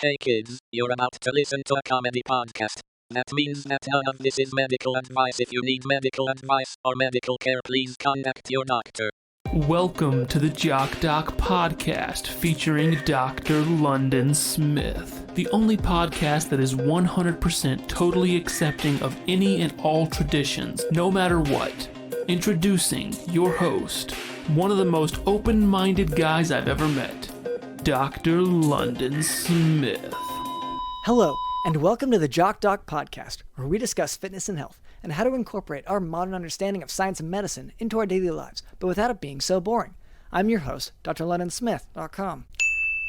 Hey kids, you're about to listen to a comedy podcast. That means that none of this is medical advice. If you need medical advice or medical care, please contact your doctor. Welcome to the Jock podcast featuring Dr. London Smith, the only podcast that is 100% totally accepting of any and all traditions, no matter what. Introducing your host, one of the most open-minded guys I've ever met, Dr. London Smith. Hello, and welcome to the Jock podcast, where we discuss fitness and health, and how to incorporate our modern understanding of science and medicine into our daily lives, but without it being so boring. I'm your host, drlondonsmith.com.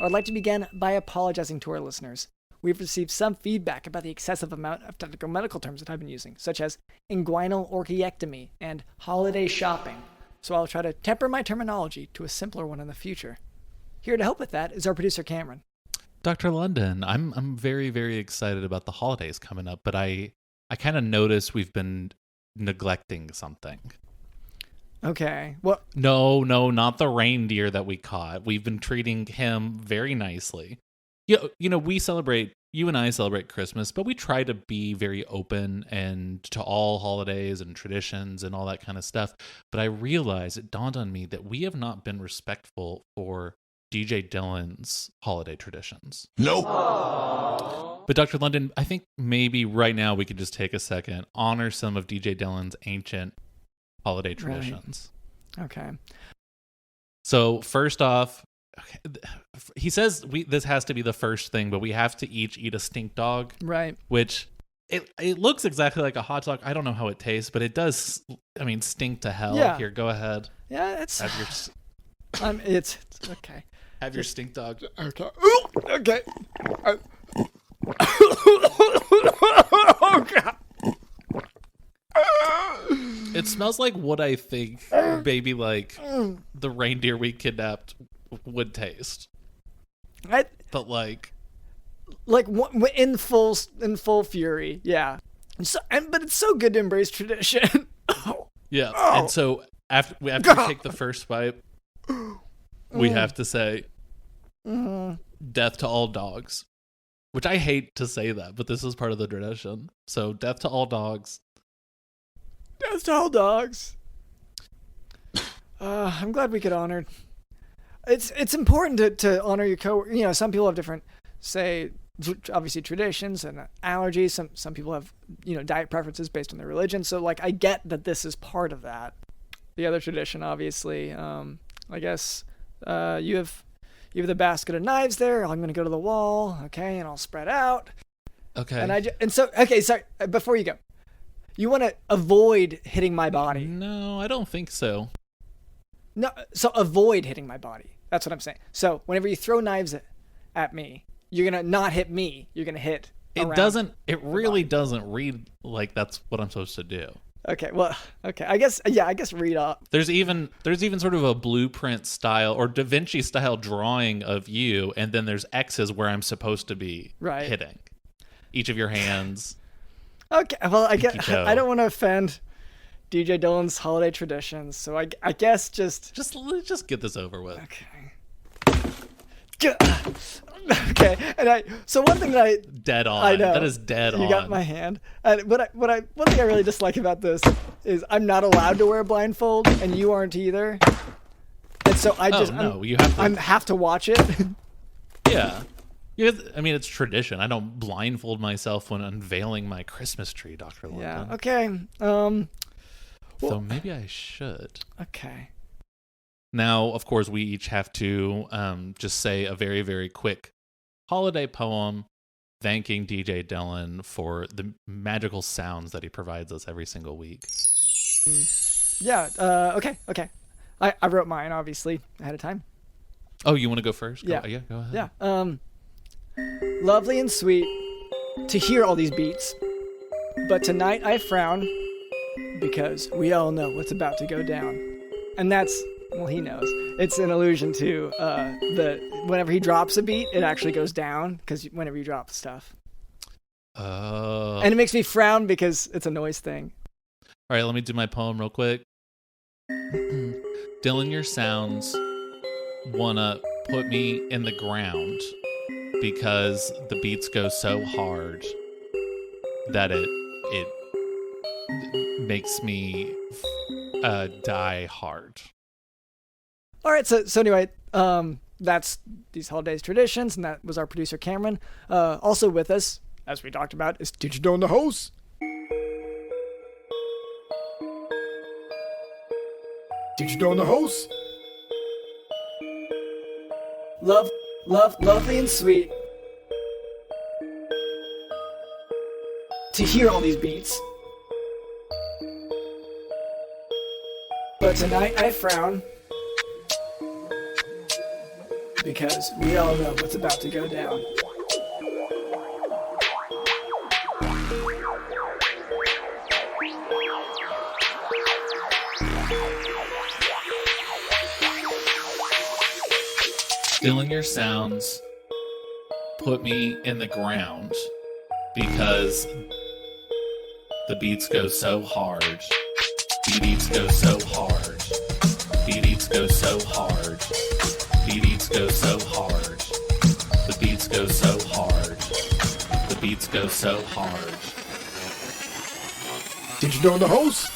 I would like to begin by apologizing to our listeners. We've received some feedback about the excessive amount of technical medical terms that I've been using, such as inguinal orchiectomy and holiday shopping, so I'll try to temper my terminology to a simpler one in the future. Here to help with that is our producer, Cameron. Dr. London, I'm very, very excited about the holidays coming up, but I kind of noticed we've been neglecting something. Okay. Well, No, not the reindeer that we caught. We've been treating him very nicely. You know, you and I celebrate Christmas, but we try to be very open and to all holidays and traditions and all that kind of stuff. But I realized, it dawned on me that we have not been respectful for DJ Dylan's holiday traditions. Nope. But Dr. London, I think maybe right now we could just take a second, honor some of DJ Dylan's ancient holiday traditions. Right. Okay. So first off, he says this has to be the first thing, but we have to each eat a stink dog. Right. Which it looks exactly like a hot dog. I don't know how it tastes, but it does. I mean, stink to hell. Yeah. Here, go ahead. Yeah, it's okay. Have your stink dog. Okay. Okay. Oh God. It smells like what I think maybe like the reindeer we kidnapped would taste. But like in full fury, yeah. But it's so good to embrace tradition. Yeah, Oh. and so after we take the first bite, we have to say, death to all dogs. Which I hate to say that, but this is part of the tradition. So, death to all dogs. Death to all dogs. I'm glad we could honor. It's important to honor your You know, some people have different, obviously traditions and allergies. Some people have, diet preferences based on their religion. So, I get that this is part of that. The other tradition, obviously, I guess you have the basket of knives there. I'm going to go to the wall, okay, and I'll spread out. Okay. Sorry, before you go. You want to avoid hitting my body. No, I don't think so. No, so avoid hitting my body. That's what I'm saying. So whenever you throw knives at me, you're going to not hit me. You're going to hit It really doesn't read like that's what I'm supposed to do. Okay, well, okay. I guess read off. There's even sort of a blueprint style or Da Vinci style drawing of you, and then there's X's where I'm supposed to be hitting each of your hands. Okay, well, I don't want to offend DJ Dylan's holiday traditions, so I guess just get this over with. Okay. Okay, and so one thing that dead on. I know that is dead on. You got my hand. And one thing I really dislike about this is I'm not allowed to wear a blindfold, and you aren't either. And so you have to watch it. Yeah. I mean, it's tradition. I don't blindfold myself when unveiling my Christmas tree, Dr. London. Yeah. Okay. So maybe I should. Okay. Now, of course, we each have to just say a very, very quick holiday poem thanking DJ Dylan for the magical sounds that he provides us every single week. Yeah. Okay. I wrote mine, obviously, ahead of time. Oh, you want to go first? Yeah. Go ahead. Yeah. Lovely and sweet to hear all these beats, but tonight I frown because we all know what's about to go down. And that's, well, he knows. It's an allusion to whenever he drops a beat, it actually goes down because whenever you drop stuff. Oh. And it makes me frown because it's a noise thing. All right, let me do my poem real quick. Dylan, your sounds wanna put me in the ground, because the beats go so hard that it makes me die hard. All right, so anyway, that's these holidays traditions, and that was our producer Cameron. Also with us, as we talked about, is Did You Know in the House? Did you know in the house? Lovely and sweet to hear all these beats. But tonight I frown because we all know what's about to go down. Stilling your sounds put me in the ground because the beats go so hard. The beats go so hard. The beats go so hard. The beats go so hard. The beats go so hard. The beats go so hard. Did you know in the house?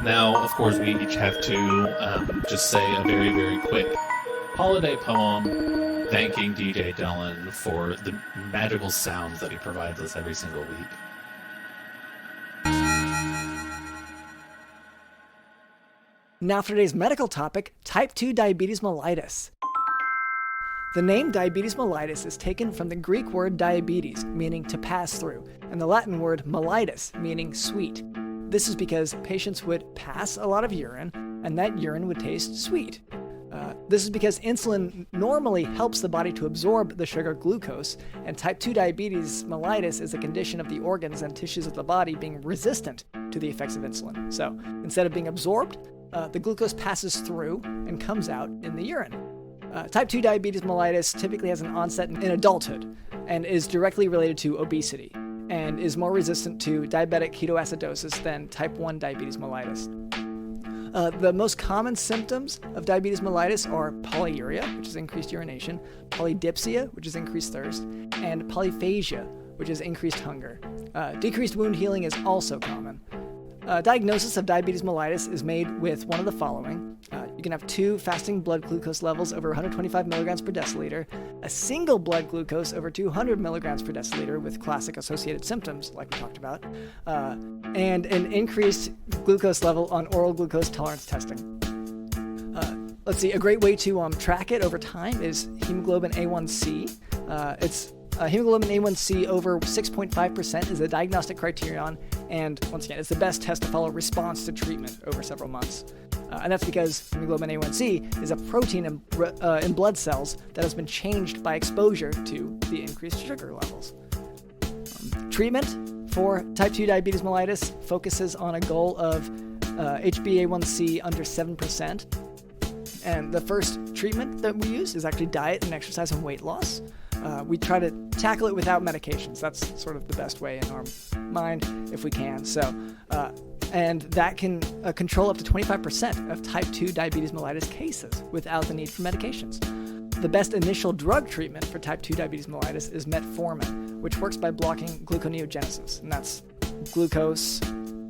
Now, of course, we each have to just say a very, very quick holiday poem thanking DJ Dylan for the magical sounds that he provides us every single week. Now for today's medical topic, type 2 diabetes mellitus. The name diabetes mellitus is taken from the Greek word diabetes, meaning to pass through, and the Latin word mellitus, meaning sweet. This is because patients would pass a lot of urine, and that urine would taste sweet. This is because insulin normally helps the body to absorb the sugar glucose, and type 2 diabetes mellitus is a condition of the organs and tissues of the body being resistant to the effects of insulin. So instead of being absorbed, the glucose passes through and comes out in the urine. Type 2 diabetes mellitus typically has an onset in adulthood and is directly related to obesity and is more resistant to diabetic ketoacidosis than type 1 diabetes mellitus. The most common symptoms of diabetes mellitus are polyuria, which is increased urination, polydipsia, which is increased thirst, and polyphagia, which is increased hunger. Decreased wound healing is also common. Diagnosis of diabetes mellitus is made with one of the following. You can have 2 fasting blood glucose levels over 125 milligrams per deciliter, a single blood glucose over 200 milligrams per deciliter with classic associated symptoms, like we talked about, and an increased glucose level on oral glucose tolerance testing. Let's see, a great way to track it over time is hemoglobin A1C. Hemoglobin A1C over 6.5% is a diagnostic criterion, and once again, it's the best test to follow response to treatment over several months. And that's because hemoglobin A1C is a protein in blood cells that has been changed by exposure to the increased sugar levels. Treatment for type 2 diabetes mellitus focuses on a goal of HbA1c under 7%. And the first treatment that we use is actually diet and exercise and weight loss. We try to tackle it without medications. That's sort of the best way in our mind, if we can. And that can control up to 25% of type 2 diabetes mellitus cases without the need for medications. The best initial drug treatment for type 2 diabetes mellitus is metformin, which works by blocking gluconeogenesis, and that's glucose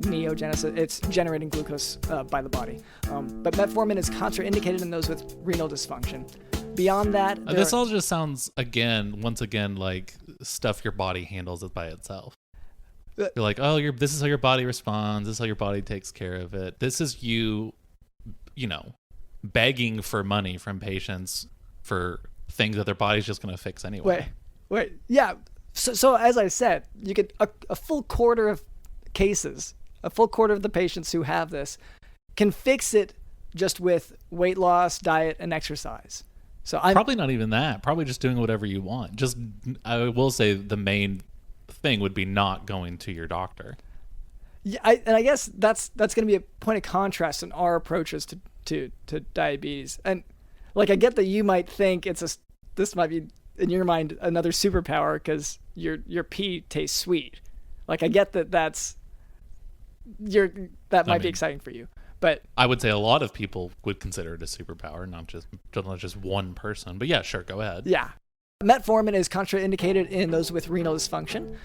neogenesis. It's generating glucose by the body. But metformin is contraindicated in those with renal dysfunction. Beyond that, this all just sounds once again like stuff your body handles it by itself. You're like, oh, this is how your body responds. This is how your body takes care of it. This is you begging for money from patients for things that their body's just going to fix anyway. Wait, yeah. So as I said, you get a full quarter of cases a full quarter of the patients who have this can fix it just with weight loss, diet, and exercise. So I'm probably not even that. Probably just doing whatever you want. Just, I will say the main thing would be not going to your doctor. Yeah, I guess that's going to be a point of contrast in our approaches to diabetes. And like, I get that you might think this might be in your mind another superpower because your pee tastes sweet. Like, I get that might be exciting for you. But I would say a lot of people would consider it a superpower, not just one person. But yeah, sure, go ahead. Yeah. Metformin is contraindicated in those with renal dysfunction.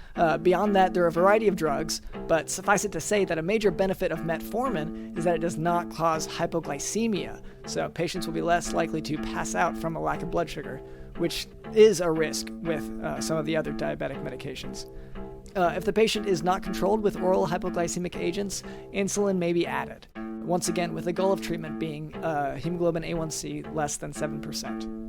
Beyond that, there are a variety of drugs, but suffice it to say that a major benefit of metformin is that it does not cause hypoglycemia, so patients will be less likely to pass out from a lack of blood sugar, which is a risk with some of the other diabetic medications. If the patient is not controlled with oral hypoglycemic agents, insulin may be added, once again with the goal of treatment being hemoglobin A1C less than 7%.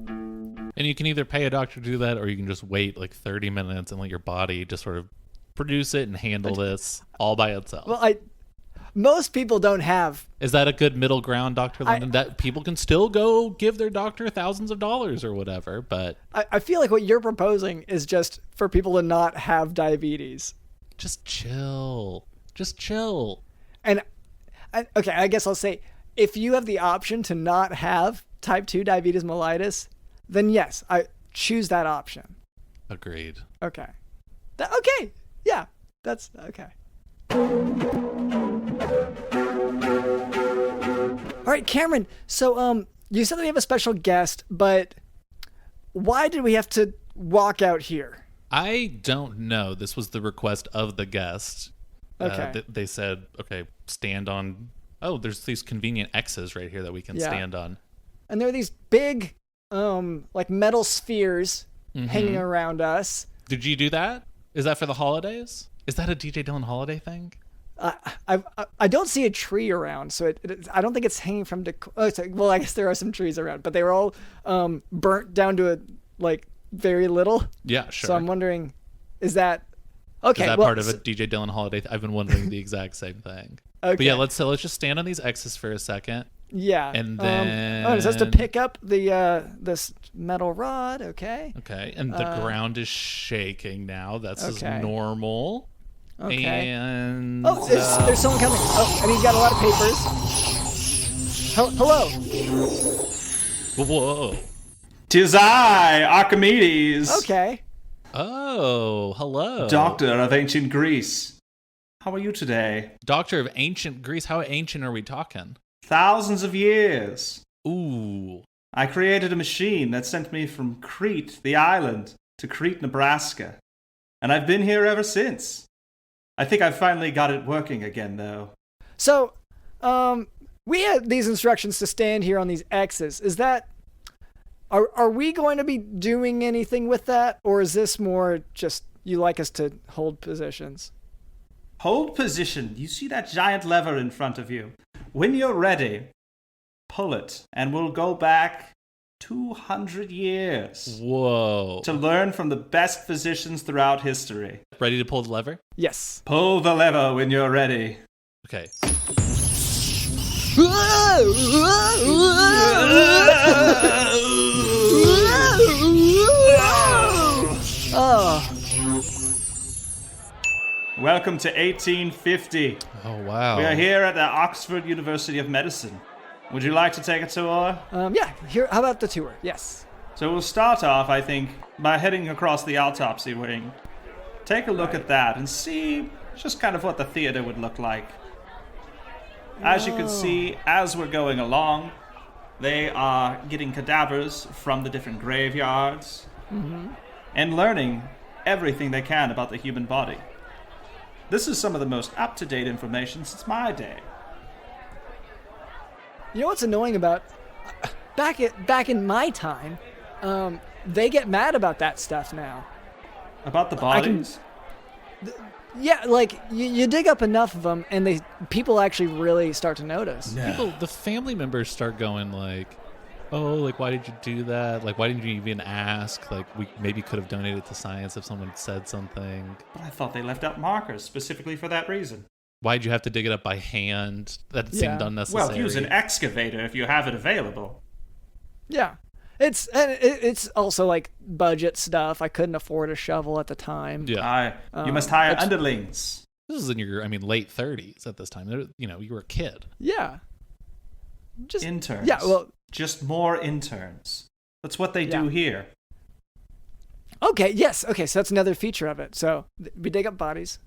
And you can either pay a doctor to do that, or you can just wait like 30 minutes and let your body just sort of produce it and handle this all by itself. Well, most people don't have. Is that a good middle ground, Dr. London? That people can still go give their doctor thousands of dollars or whatever, but I feel like what you're proposing is just for people to not have diabetes. Just chill. Just chill. And okay, I guess I'll say, if you have the option to not have type 2 diabetes mellitus, then yes, I choose that option. Agreed. Okay. Okay. Yeah, that's okay. All right, Cameron. So, you said that we have a special guest, but why did we have to walk out here? I don't know. This was the request of the guest. Okay. They said, okay, stand on. Oh, there's these convenient X's right here that we can stand on. And there are these big, like metal spheres hanging around us. Did you do that? Is that for the holidays? Is that a DJ Dylan holiday thing? I don't see a tree around, so I don't think it's hanging from decor. Well, I guess there are some trees around, but they were all burnt down to very little. Yeah, sure. So I'm wondering, is that okay? Is that part of a DJ Dylan holiday? I've been wondering the exact same thing. Okay. But yeah, let's just stand on these X's for a second. Yeah. And then it says to pick up the this metal rod. Okay. Okay, and the ground is shaking now. That's just normal. Okay. And there's someone coming. Oh, and he's got a lot of papers. Hello. Whoa. 'Tis I, Archimedes. Okay. Oh, hello. Doctor of ancient Greece. How are you today? Doctor of ancient Greece. How ancient are we talking? Thousands of years. Ooh. I created a machine that sent me from Crete, the island, to Crete, Nebraska. And I've been here ever since. I think I finally got it working again, though. So, we had these instructions to stand here on these X's. Is that... Are we going to be doing anything with that? Or is this more just you like us to hold positions? Hold position. You see that giant lever in front of you? When you're ready, pull it, and we'll go back 200 years. Whoa. To learn from the best physicians throughout history. Ready to pull the lever? Yes. Pull the lever when you're ready. Okay. Oh. Welcome to 1850. Oh, wow. We are here at the Oxford University of Medicine. Would you like to take a tour? Yeah, here. How about the tour? Yes. So we'll start off, I think, by heading across the autopsy wing. Take a look at that and see just kind of what the theater would look like. As you can see, as we're going along, they are getting cadavers from the different graveyards and learning everything they can about the human body. This is some of the most up-to-date information since my day. You know what's annoying about back in my time, they get mad about that stuff now. About the bodies? Yeah, like you dig up enough of them, and people actually really start to notice. Yeah. The family members start going like, "Oh, like why did you do that? Like why didn't you even ask? Like we maybe could have donated to science if someone said something." But I thought they left out markers specifically for that reason. Why'd you have to dig it up by hand? That seemed unnecessary. Well, use an excavator if you have it available. Yeah. It's also like budget stuff. I couldn't afford a shovel at the time. Yeah. You must hire underlings. This is in your, late 30s at this time. You were a kid. Yeah. Just interns. Yeah, well, just more interns. That's what they do here. Okay, yes. Okay, so that's another feature of it. So we dig up bodies.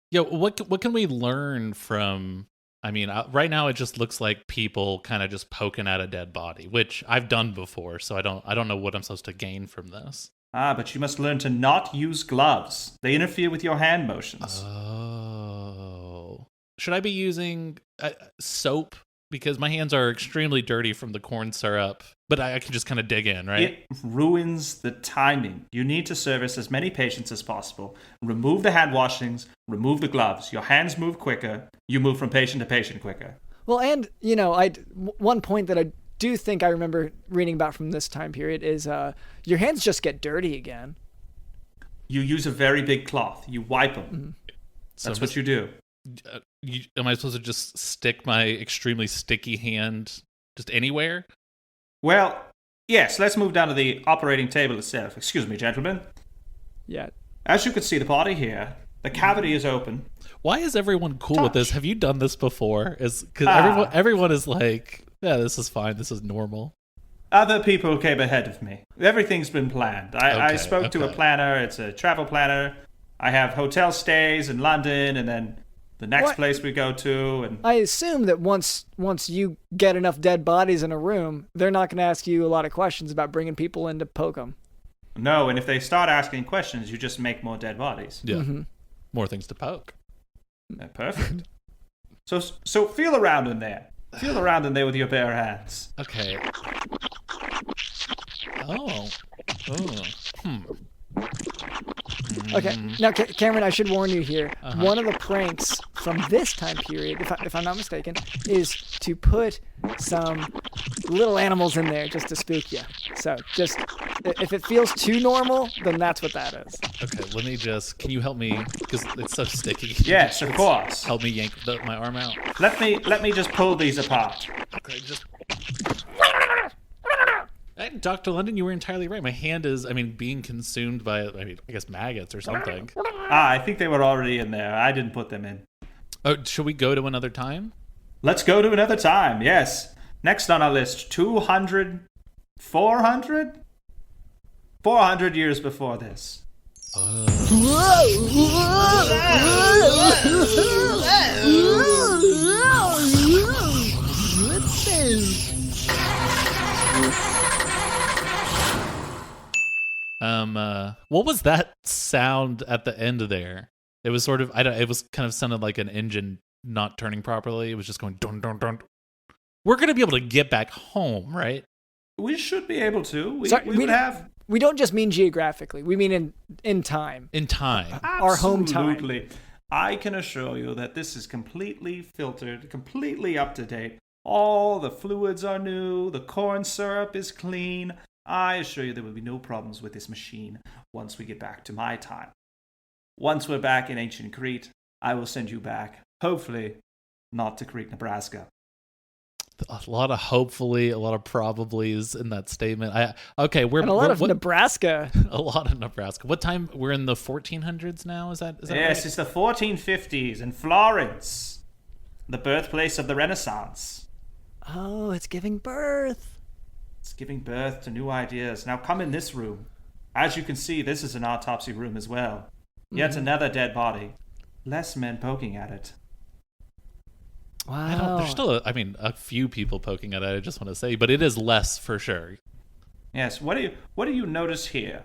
Yeah, what can we learn from? Right now it just looks like people kind of just poking at a dead body, which I've done before, so I don't know what I'm supposed to gain from this. But you must learn to not use gloves. They interfere with your hand motions. Oh. Should I be using soap? Because my hands are extremely dirty from the corn syrup, but I can just kind of dig in, right? It ruins the timing. You need to service as many patients as possible. Remove the hand washings, remove the gloves. Your hands move quicker. You move from patient to patient quicker. Well, and, one point that I do think I remember reading about from this time period is your hands just get dirty again. You use a very big cloth. You wipe them. Mm-hmm. That's what you do. Am I supposed to just stick my extremely sticky hand just anywhere? Well, yes, let's move down to the operating table itself. Excuse me, gentlemen. Yeah. As you can see the body here, the cavity is open. Why is everyone cool with this? Have you done this before? Because everyone is like, yeah, this is fine. This is normal. Other people came ahead of me. Everything's been planned. I spoke to a planner. It's a travel planner. I have hotel stays in London, and then the next place we go to. And I assume that once you get enough dead bodies in a room, they're not going to ask you a lot of questions about bringing people in to poke them. No, and if they start asking questions, you just make more dead bodies. Yeah, more things to poke. Perfect. So feel around in there. Feel around in there with your bare hands. Okay. Oh. Okay, now Cameron, I should warn you here. One of the pranks from this time period, if I'm not mistaken, is to put some little animals in there just to spook you. So just, if it feels too normal, then that's what that is. Okay, can you help me, because it's so sticky. Yes, of course. Help me yank my arm out. Let me just pull these apart. Okay, Dr. London, you were entirely right. My hand is, being consumed by, I guess maggots or something. I think they were already in there. I didn't put them in. Oh, should we go to another time? Let's go to another time, yes. Next on our list, 400 years before this. What was that sound at the end of there? It was sort of, it was kind of sounded like an engine not turning properly. It was just going dun dun dun. We're going to be able to get back home, right? We should be able to. We don't just mean geographically. We mean in time. In time. Our home time. Absolutely. I can assure you that this is completely filtered, completely up to date. All the fluids are new. The corn syrup is clean. I assure you there will be no problems with this machine once we get back to my time. Once we're back in ancient Crete, I will send you back, hopefully, not to Crete, Nebraska. A lot of hopefully, a lot of probablys in that statement. We're and a lot of Nebraska. A lot of Nebraska. What time? We're in the 1400s now. Is that yes, right? It's the 1450s in Florence, the birthplace of the Renaissance. Oh, it's giving birth. It's giving birth to new ideas. Now come in this room. As you can see, this is an autopsy room as well. Yet another dead body. Less men poking at it. Wow. There's still a few people poking at it, I just want to say, but it is less for sure. Yes, what do you notice here?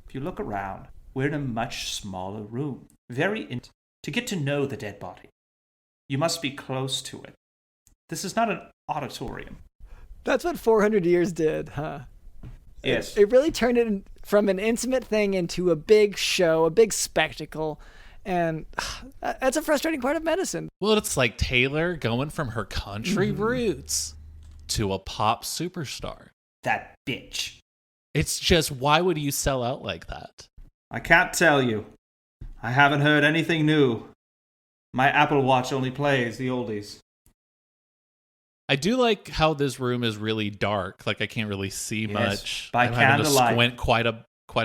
If you look around, we're in a much smaller room. To get to know the dead body, you must be close to it. This is not an auditorium. That's what 400 years did, huh? Yes. It really turned it from an intimate thing into a big show, a big spectacle. And that's a frustrating part of medicine. Well, it's like Taylor going from her country roots to a pop superstar. That bitch. It's just, why would you sell out like that? I can't tell you. I haven't heard anything new. My Apple Watch only plays the oldies. I do like how this room is really dark. Like I can't really see much. By I'm having to candlelight. squint quite a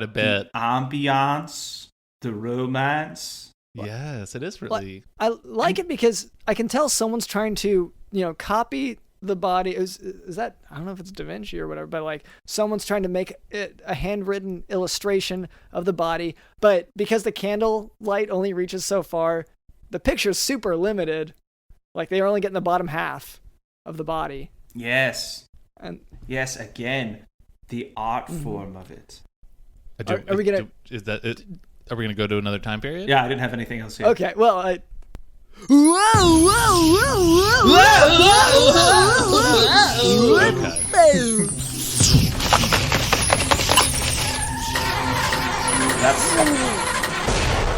bit. The ambiance, the romance. Yes, it is really. I like it because I can tell someone's trying to, copy the body. Is that, I don't know if it's Da Vinci or whatever, but like someone's trying to make it a handwritten illustration of the body. But because the candle light only reaches so far, the picture's super limited. Like they're only getting the bottom half of the body. Yes. And yes, again, the art form of it. Are we gonna? Is that it? Are we gonna go to another time period? Yeah, I didn't have anything else here. Okay, well,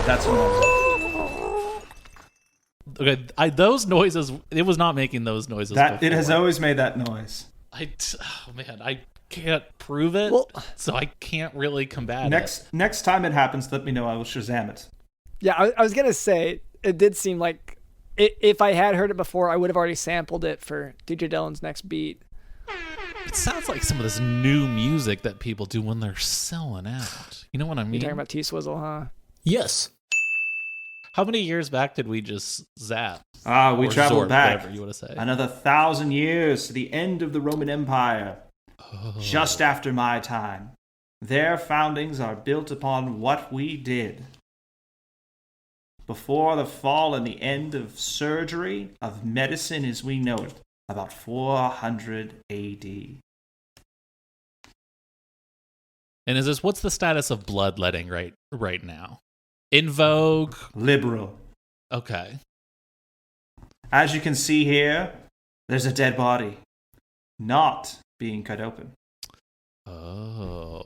That's normal. Okay, those noises. It was not making those noises. It before. has always made that noise. I can't prove it, so I can't really combat it. Next time it happens, let me know. I will Shazam it. Yeah, I was gonna say it did seem like if I had heard it before, I would have already sampled it for DJ Dylan's next beat. It sounds like some of this new music that people do when they're selling out. You know what I mean? You're talking about T-Swizzle, huh? Yes. How many years back did we just zap? We Or traveled Zork, back whatever you want to say. another 1,000 years to the end of the Roman Empire. Just after my time. Their foundings are built upon what we did. Before the fall and the end of surgery, of medicine as we know it, about 400 AD. And what's the status of bloodletting right now? In vogue? Liberal. Okay. As you can see here, there's a dead body. Not being cut open. Oh.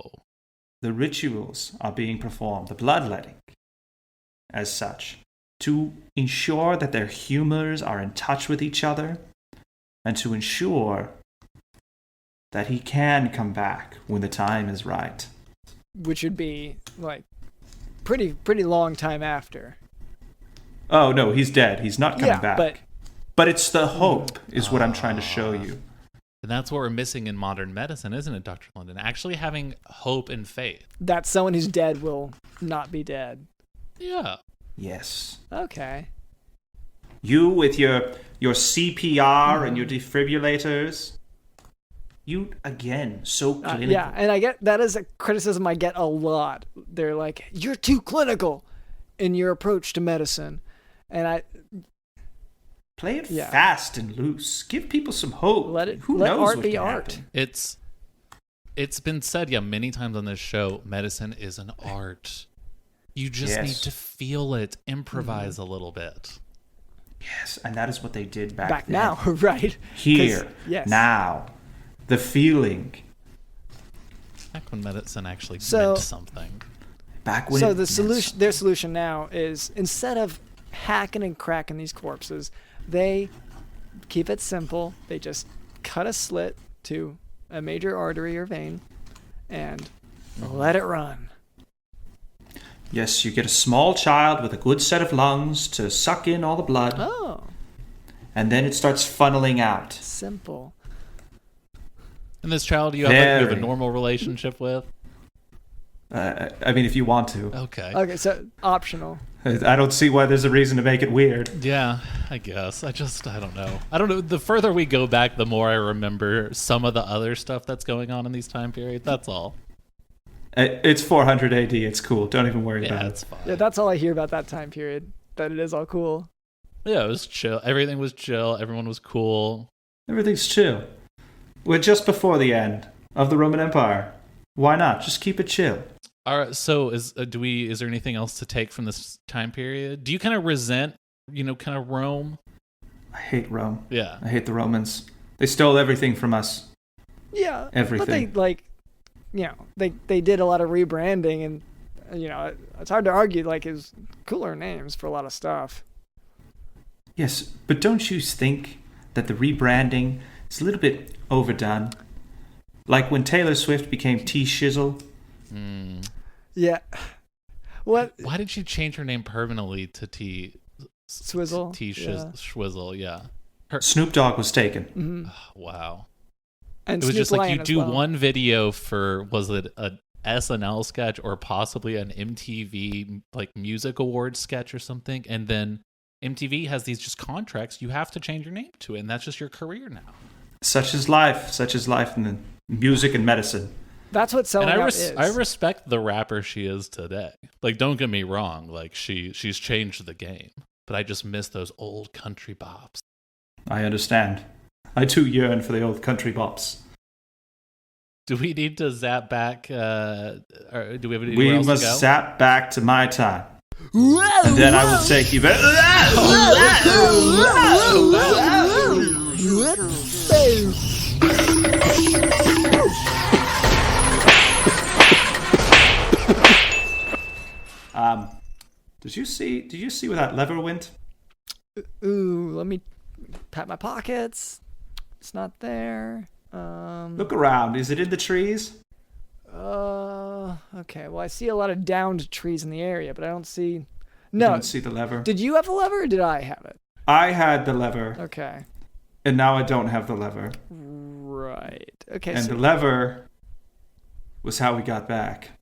The rituals are being performed, the bloodletting, as such, to ensure that their humors are in touch with each other, and to ensure that he can come back when the time is right. Which would be like pretty long time after. Oh no, he's dead. He's not coming back. But it's the hope, is what I'm trying to show you. And that's what we're missing in modern medicine, isn't it, Dr. London? Actually having hope and faith. That someone who's dead will not be dead. Yeah. Yes. Okay. You with your CPR and your defibrillators. You, again, so clinical. Yeah, and I get that is a criticism I get a lot. They're like, you're too clinical in your approach to medicine. And play it fast and loose. Give people some hope. Let Who knows art what be can art. happen? It's been said, many times on this show, medicine is an art. You just need to feel it, improvise a little bit. Yes, and that is what they did back then. now, right? Here, yes. now, the feeling. Back when medicine actually meant something. Back when. So their solution now is, instead of hacking and cracking these corpses, they keep it simple. They just cut a slit to a major artery or vein and let it run. Yes, you get a small child with a good set of lungs to suck in all the blood. Oh. And then it starts funneling out. Simple. And this child you have a normal relationship with? I mean, if you want to. Okay. Okay, so optional. I don't see why there's a reason to make it weird. Yeah, I guess. I don't know. I don't know. The further we go back, the more I remember some of the other stuff that's going on in these time periods. That's all. It's 400 AD. It's cool. Don't even worry about it. It's fine. Yeah, that's all I hear about that time period. That it is all cool. Yeah, it was chill. Everything was chill. Everyone was cool. Everything's chill. We're just before the end of the Roman Empire. Why not? Just keep it chill. All right. So is there anything else to take from this time period? Do you kind of resent, Rome? I hate Rome. Yeah. I hate the Romans. They stole everything from us. Yeah. Everything. But they did a lot of rebranding, and it's hard to argue is cooler names for a lot of stuff. Yes, but don't you think that the rebranding is a little bit overdone? Like when Taylor Swift became T-Shizzle. Yeah. What? Why did she change her name permanently to T? Swizzle. Schwizzle, yeah. Snoop Dogg was taken. Mm-hmm. Wow. And It was Snoop just like Lion you as do well. one video for, was it a SNL sketch or possibly an MTV like music awards sketch or something, and then MTV has these just contracts you have to change your name to it, and that's just your career now. Such is life in the music and medicine. That's what selling out is. I respect the rapper she is today. Like, don't get me wrong, like she's changed the game, but I just miss those old country bops. I understand. I too yearn for the old country bops. Do we need to zap back? Or do we have anywhere We else must to go? zap back to my time. And then I will take you back. Did you see where that lever went? Ooh, let me pat my pockets. It's not there. Look around. Is it in the trees? Okay. Well, I see a lot of downed trees in the area, but I don't see. You No. don't see the lever. Did you have the lever or did I have it? I had the lever, Okay. and now I don't have the lever. Right. Okay. And So, the lever was how we got back.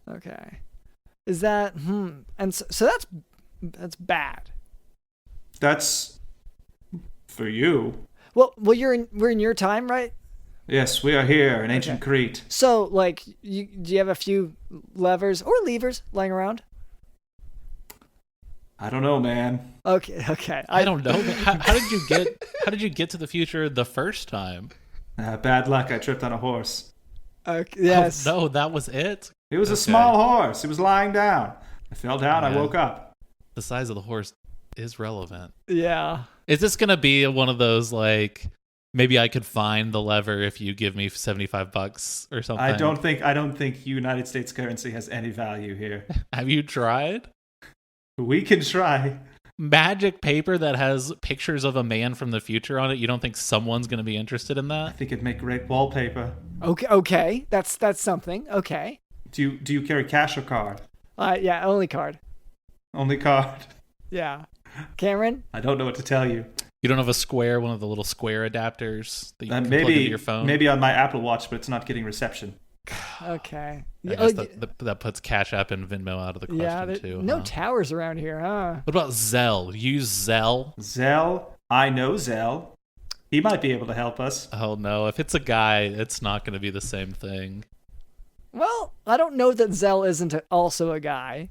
okay. Is that And so that's bad. That's for you. Well, we're in your time, right? Yes, we are here in ancient Crete. So, like, do you have a few levers or levers lying around? I don't know, man. Okay. I don't know. How did you get to the future the first time? Bad luck. I tripped on a horse. Okay. Yes. Oh, no, that was it. It was a Okay. small horse. It was lying down. I fell down. I Yeah. woke up. The size of the horse is relevant. Yeah. Is this gonna be one of those like maybe I could find the lever if you give me $75 or something? I don't think United States currency has any value here. Have you tried We can try. magic paper that has pictures of a man from the future on it? You don't think someone's gonna be interested in I that? think it'd make great wallpaper. Okay. That's something. Okay. Do you carry cash or card? Yeah, only card. Only card. Yeah. Cameron? I don't know what to tell you. You don't have a square, one of the little square adapters that you can plug Maybe into your phone? maybe on my Apple Watch, but it's not getting reception. Okay. I guess that puts Cash App and Venmo out of the question yeah, too. no huh? towers around here, huh? What about Zelle? Use Zelle? Zell, I know Zell. He might be able to help us. Oh no, if it's a guy, it's not going to be the same thing. Well, I don't know that Zell isn't also a guy.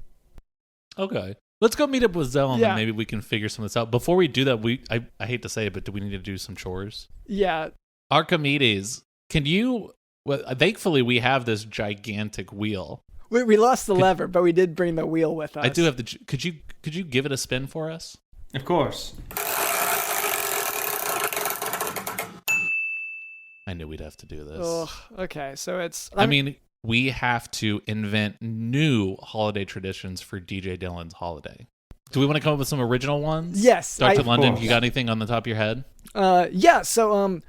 Okay. Let's go meet up with Zell and Yeah. then maybe we can figure some of this out. Before we do that, I hate to say it, but do we need to do some chores? Yeah. Archimedes, can you... Well, thankfully, we have this gigantic wheel. We lost the lever, but we did bring the wheel with us. I do have the... Could you give it a spin for us? Of course. I knew we'd have to do this. Ugh, okay, so it's... I mean, we have to invent new holiday traditions for DJ Dylan's holiday. Do we want to come up with some original ones? Yes. Dr. I- London, course. you got anything on the top of your head? Yeah, so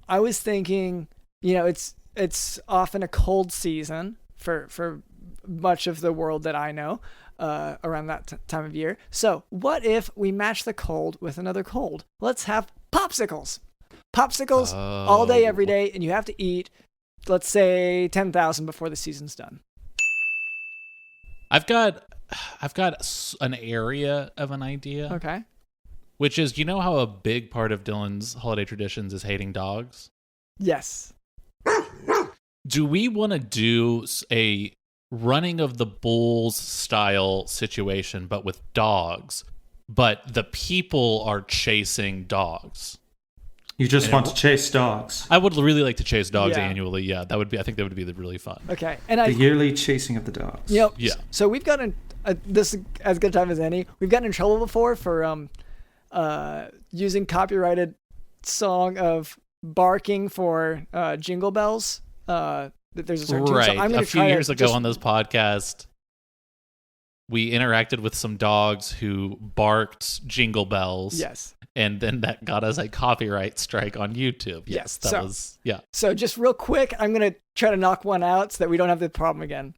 I was thinking, it's often a cold season for much of the world that I know around that time of year. So what if we match the cold with another cold? Let's have popsicles. Popsicles all day, every day, and you have to eat, let's say, 10,000 before the season's done. I've got an area of an idea. Okay. Which is, you know how a big part of Dylan's holiday traditions is hating dogs? Yes. Do we want to do a running of the bulls style situation, but with dogs, but the people are chasing dogs? You just want to chase dogs. I would really like to chase dogs Yeah. annually. Yeah, I think that would be really fun. Okay. And The yearly chasing of the dogs. Yeah. So we've gotten this is as good a time as any. We've gotten in trouble before for using copyrighted song of barking for jingle bells. That there's a certain tune. Right. So I'm gonna A few try to years ago just- on this podcast, we interacted with some dogs who barked jingle bells. Yes. And then that got us a copyright strike on YouTube. Yes, that so- was, yeah. So just real quick, I'm gonna try to knock one out so that we don't have the problem again.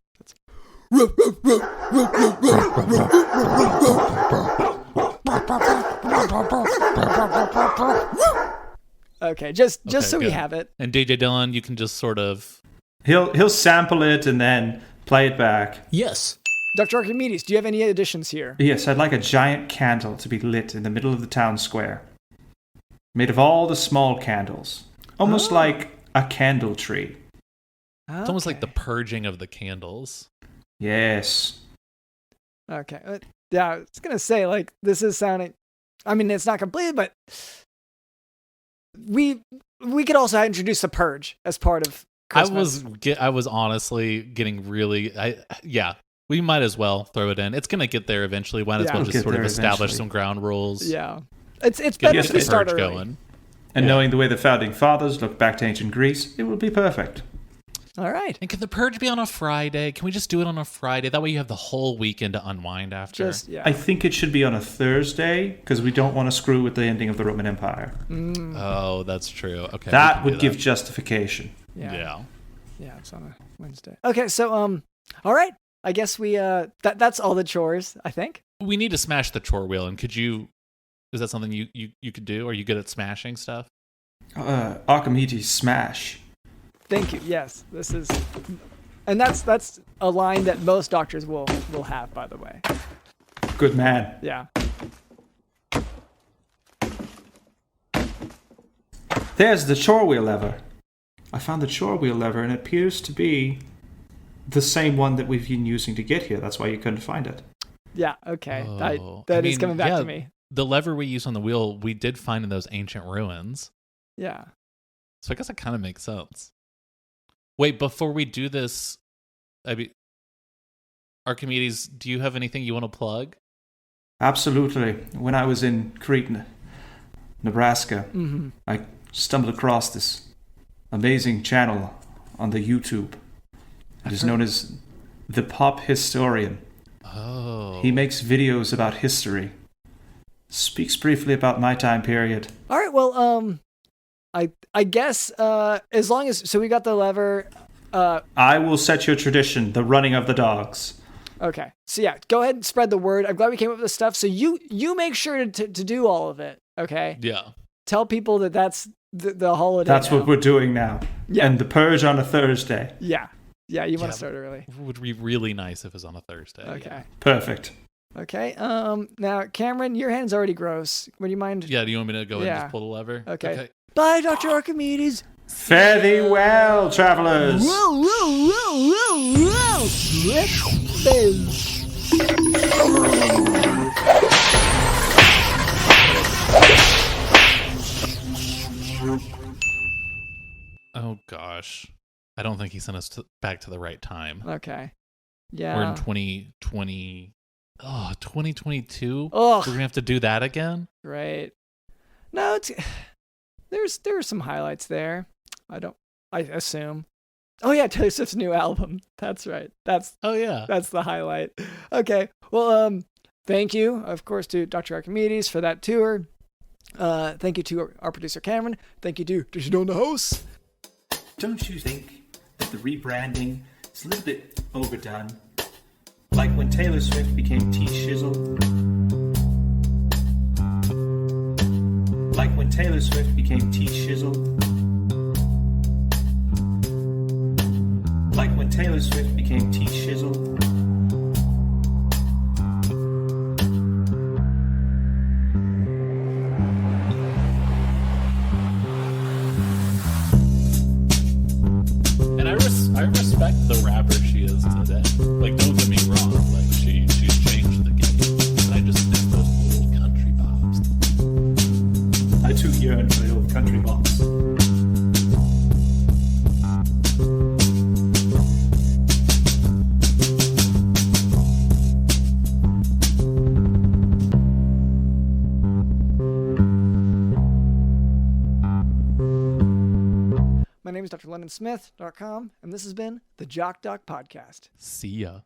Okay, just Okay, so we good. have it. And DJ Dylan, you can just sort of... He'll sample it and then play it back. Yes. Dr. Archimedes, do you have any additions here? Yes, I'd like a giant candle to be lit in the middle of the town square. Made of all the small candles. Almost like a candle tree. It's almost like the purging of the candles. Yes. Okay. Yeah, I was going to say, like, this is sounding... I mean, it's not complete, but... We could also introduce the purge as part of Christmas. I was honestly getting really... we might as well throw it in. It's going to get there eventually. Might as well just sort of establish some ground rules. Yeah. It's better if we start early. Going. And knowing the way the founding fathers looked back to ancient Greece, it will be perfect. All right. And can the purge be on a Friday? Can we just do it on a Friday? That way you have the whole weekend to unwind after. I think it should be on a Thursday, because we don't want to screw with the ending of the Roman Empire. Oh, that's true. Okay. That would give justification. Yeah, it's on a Wednesday. Okay, so all right. I guess we that's all the chores, I think. We need to smash the chore wheel, and is that something you could do? Are you good at smashing stuff? Archimedes smash. Thank you. Yes, this is, and that's a line that most doctors will have, by the way. Good man. Yeah. There's the chore wheel lever. I found the chore wheel lever, and it appears to be the same one that we've been using to get here. That's why you couldn't find it. Yeah. Okay. Oh. That is coming back to me. The lever we use on the wheel, we did find in those ancient ruins. Yeah. So I guess that kind of makes sense. Wait, before we do this, Archimedes, do you have anything you want to plug? Absolutely. When I was in Crete, Nebraska, I stumbled across this amazing channel on the YouTube. It is known as The Pop Historian. Oh. He makes videos about history. Speaks briefly about my time period. All right. Well, I guess as long as we got the lever. I will set your tradition, the running of the dogs. Okay. So yeah, go ahead and spread the word. I'm glad we came up with this stuff. So you make sure to do all of it. Okay. Yeah. Tell people that's the holiday. That's now. what we're doing now. Yeah. And the purge on a Thursday. Yeah. Yeah. You want to start early. It would be really nice if it was on a Thursday. Okay. Yeah. Perfect. Okay. Now, Cameron, your hand's already gross. Would you mind? Yeah. Do you want me to go ahead and just pull the lever? Okay. Bye, Dr. Archimedes. Fare thee well, travelers. Oh gosh, I don't think he sent us back to the right time. Okay. Yeah. We're in 2020. Oh, 2022. Ugh. We're gonna have to do that again. Right. No, there are some highlights there. I assume. Oh yeah, Taylor Swift's new album. That's right. That's the highlight. Okay. Well, thank you, of course, to Dr. Archimedes for that tour. Thank you to our producer Cameron. Thank you to Dish on the host. Don't you think that the rebranding is a little bit overdone? Like when Taylor Swift became T-Shizzle? Like when Taylor Swift became T-Shizzle? Like when Taylor Swift became T-Shizzle? And I respect the rapper she is today. Like, don't get me wrong. Like, she's changed the game. And I just miss those old country bops. I too yearn for the old country bops. My name is drlondonsmith.com, and this has been the Jock Doc Podcast. See ya.